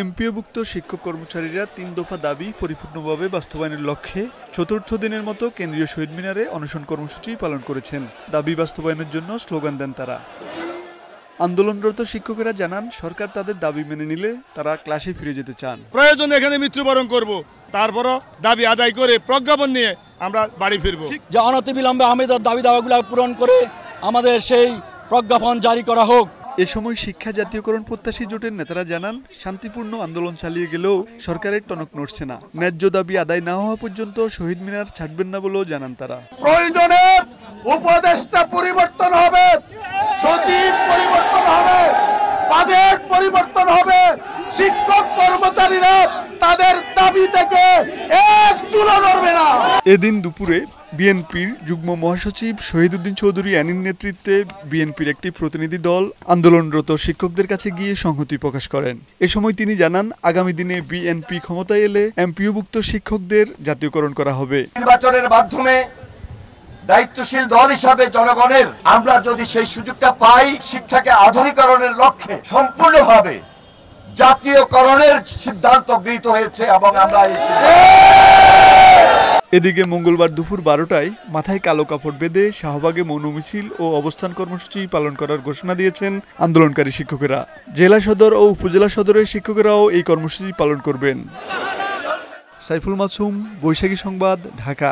এমপিওভুক্ত শিক্ষক কর্মচারীরা ৩ দফা দাবি পরিপূর্ণভাবে বাস্তবায়নের লক্ষ্যে চতুর্থ দিনের মতো কেন্দ্রীয় শহীদ মিনারে অনশন কর্মসূচি পালন করেছেন। দাবি বাস্তবায়নের জন্য স্লোগান দেন তারা। আন্দোলনরত শিক্ষকেরা জানান, সরকার তাদের দাবি মেনে নিলে তারা ক্লাসে ফিরে যেতে চান। প্রয়োজনে এখানে মৃত্যুবরণ করব, তারপরও দাবি আদায় করে প্রজ্ঞাপন নিয়ে আমরা বাড়ি ফিরব। যে অনতিবিলম্বে আমাদের দাবি দাওয়াগুলো পূরণ করে আমাদের সেই প্রজ্ঞাপন জারি করা হোক। এ সময় শিক্ষা জাতীয়করণ প্রত্যাশী জোটের নেতারা জানান, শান্তিপূর্ণ আন্দোলন চালিয়ে গেলেও সরকারের টনক নড়ছে না। ন্যায্য দাবি আদায় না হওয়া পর্যন্ত শহীদ মিনার ছাড়বেন না বলেও জানান তারা। প্রয়োজনে উপদেষ্টা পরিবর্তন হবে, সচিব পরিবর্তন হবে, বাজেট পরিবর্তন হবে, শিক্ষক কর্মচারীরা তাদের দাবি থেকে এক চুলো নড়বে না। এদিন দুপুরে বিএনপির যুগ্ম মহাসচিব শহীদউদ্দিন চৌধুরী অ্যানির নেতৃত্বে বিএনপির একটি প্রতিনিধি দল আন্দোলনরত শিক্ষকদের কাছে গিয়ে সংহতি প্রকাশ করেন। এ সময় তিনি জানান, আগামী দিনে বিএনপি ক্ষমতায় এলে এমপিওভুক্ত শিক্ষকদের জাতীয়করণ করা হবে। নির্বাচনের মাধ্যমে দায়িত্বশীল দল হিসাবে জনগণের আমরা যদি সেই সুযোগটা পাই, শিক্ষাকে আধুনিকরণের লক্ষ্যে সম্পূর্ণভাবে জাতীয়করণের সিদ্ধান্ত গৃহীত হয়েছে এবং আমরা এদিকে মঙ্গলবার দুপুর 12টায় মাথায় কালো কাপড় বেঁধে শাহবাগে মৌন মিছিল ও অবস্থান কর্মসূচি পালন করার ঘোষণা দিয়েছেন আন্দোলনকারী শিক্ষকেরা। জেলা সদর ও উপজেলা সদরের শিক্ষকেরাও এই কর্মসূচি পালন করবেন। সাইফুল মাসুম, বৈশাখী সংবাদ, ঢাকা।